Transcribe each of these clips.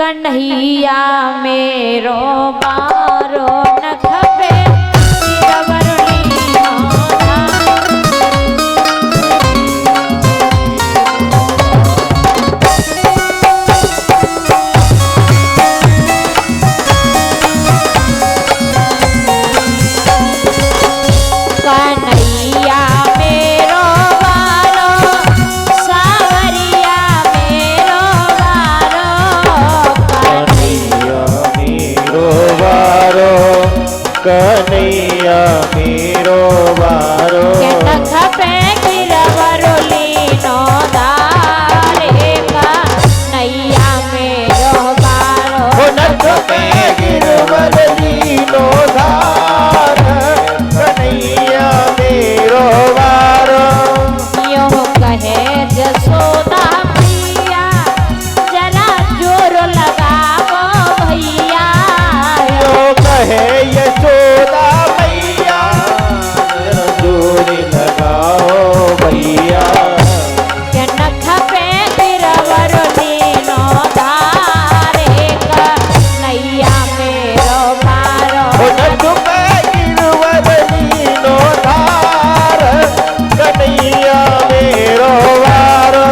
कन्हैया मेरो बारो नख पे कन्हैया मेरो बारो नख पे गिरवरो लीनो धारे कन्हैया मेरो बारो नख पे गिरवर लीनो धार कन्हैया मेरो बारो यो कहे जसोदा मैया जरा जोर लगाओ भैया यो कहे यशोदा मैया जोरी लगाओ भैया के नख पे गिरवर लीनो धारे कन्हैया मेरो बारो नख पे गिरवर लीनो धार कन्हैया मेरो बारो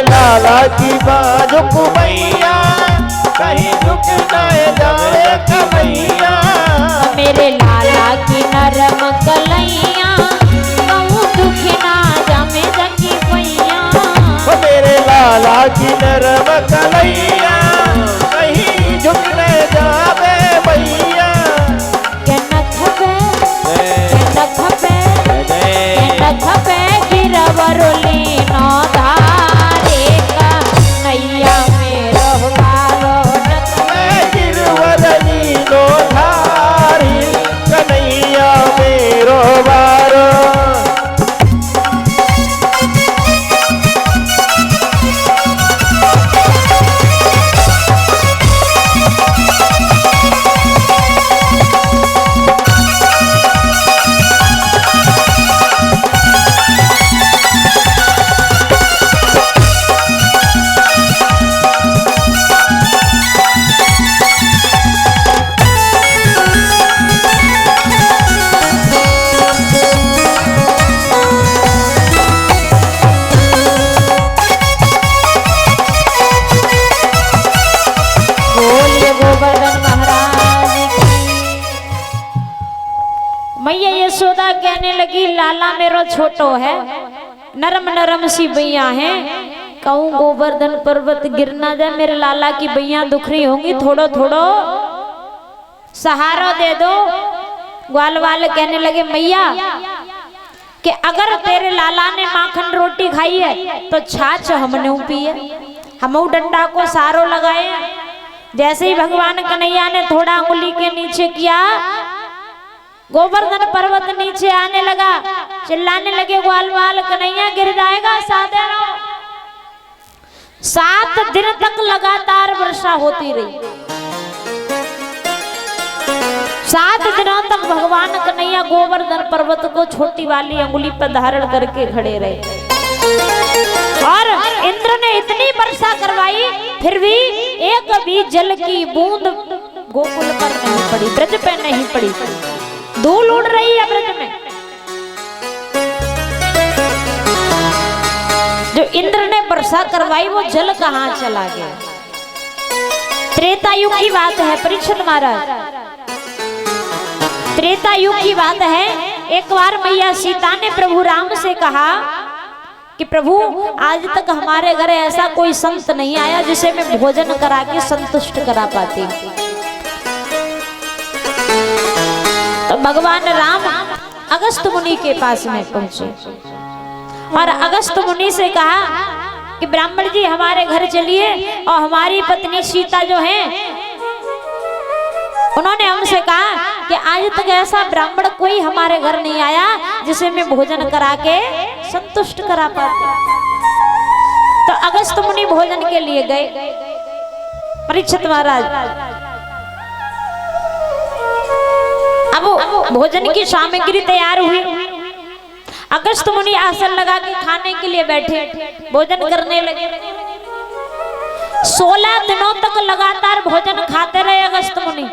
लाला की बाजुक मैया कहीं झुक न जाए कन्हैया मेरे लाला की नरम कलैया कहूँ दुख ना जामे जगी भैया मेरे लाला की नरम कलैया कहीं झुक न जावे भैया के नख पे गिरवर लीनो धारे कन्हैया मेरो बारो नख पे गिरवर लीनो धारी कन्हैया मेरो बारो मैया यशोदा कहने लगी लाला मेरो छोटो है नरम नरम सी बैया है कहूँ गोवर्धन पर्वत गिर ना जाए मेरे लाला की बैया दुख रही होंगी थोड़ो थोड़ो सहारा दे दो। ग्वाल वाले कहने लगे मैया कि अगर तेरे लाला ने माखन रोटी खाई है तो छाछ हमने पी है हम डंडा को सारो लगाए। जैसे ही भगवान कन्हैया ने थोड़ा उंगली के नीचे किया गोवर्धन पर्वत नीचे आने लगा। चिल्लाने लगे ग्वाल वाल कन्हैया गिर जाएगा साधे रहो। 7 दिन तक लगातार वर्षा होती रही। 7 दिनों तक भगवान कन्हैया गोवर्धन पर्वत को छोटी वाली अंगुली पर धारण करके खड़े रहे और इंद्र ने इतनी वर्षा करवाई फिर भी एक भी जल की बूंद गोकुल पर नहीं पड़ी, ब्रज पे नहीं पड़ी। धूल उड़ रही है ब्रज में। जो इंद्र ने वर्षा करवाई वो जल कहाँ चला गया। त्रेता युग की बात है परीक्षित महाराज, त्रेता युग की बात है। एक बार मैया सीता ने प्रभु राम से कहा कि प्रभु आज तक हमारे घर ऐसा कोई संत नहीं आया जिसे मैं भोजन करा के संतुष्ट करा पाती। तो भगवान राम अगस्त मुनि के पास में पहुंचे और अगस्त मुनि से कहा कि ब्राह्मण जी हमारे घर चलिए और हमारी पत्नी सीता जो है उन्होंने हमसे कहा कि आज तक ऐसा ब्राह्मण कोई हमारे घर नहीं आया जिसे मैं भोजन करा के संतुष्ट करा पाती। तो अगस्त मुनि भोजन के लिए गए। परीक्षित महाराज अब भोजन की सामग्री तैयार हुई। अगस्त मुनि आसन लगा के खाने के लिए बैठे, भोजन करने लगे। 16 दिनों तक लगातार भोजन खाते रहे अगस्त मुनि।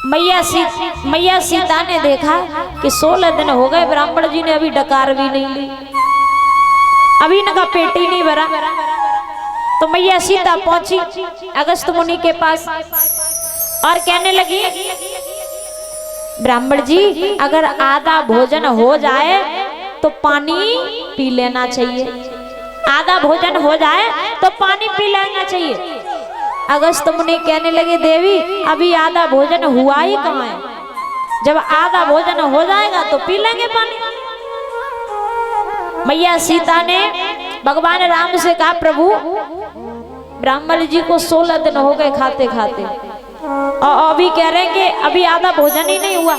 मैया सीता ने देखा कि 16 दिन हो गए, ब्राह्मण जी ने अभी डकार भी नहीं ली, अभी इनका पेट ही नहीं भरा। तो मैया सीता पहुंची अगस्त मुनि के पास और कहने लगी, ब्राह्मण जी अगर आधा भोजन हो जाए तो पानी पी लेना चाहिए, आधा भोजन हो जाए तो पानी पी लेना चाहिए। अगस्त मुनि कहने लगे, देवी अभी आधा भोजन हुआ ही कहाँ है, जब आधा भोजन हो जाएगा तो पी लेंगे पानी। मैया सीता ने भगवान राम से कहा, प्रभु ब्राह्मण जी को 16 दिन हो गए खाते खाते और अभी कह रहे हैं कि अभी आधा भोजन ही नहीं हुआ।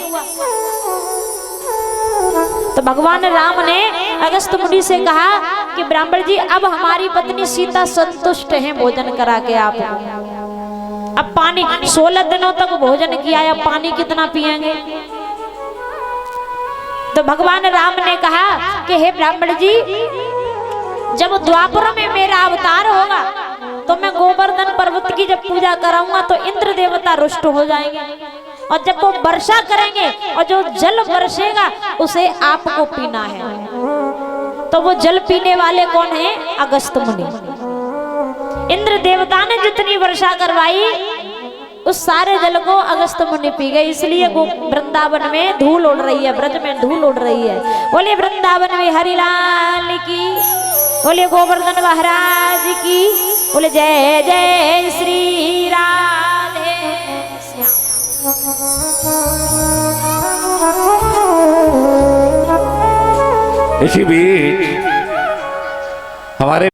तो भगवान राम ने अगस्त मुनि से कहा कि ब्राह्मण जी अब हमारी पत्नी सीता संतुष्ट हैं भोजन करा के आप, अब पानी 16 दिनों तक भोजन किया है, अब पानी कितना पिएंगे। तो भगवान राम ने कहा कि हे ब्राह्मण जी जब द्वापर में मेरा अवतार होगा तो मैं गोवर्धन पर्वत की जब पूजा कराऊंगा तो इंद्र देवता रुष्ट हो जाएंगे और जब वो वर्षा करेंगे और जो जल बरसेगा उसे आपको पीना है। तो वो जल पीने वाले कौन है? अगस्त मुनि। इंद्र देवता ने जितनी वर्षा करवाई उस सारे जल को अगस्त मुनि पी गए, इसलिए वो वृंदावन में धूल उड़ रही है, ब्रज में धूल उड़ रही है। बोले वृंदावन में हरिलाल की, बोले गोवर्धन महाराज की, बोले जय जय श्री राधे श्याम। इसी बीच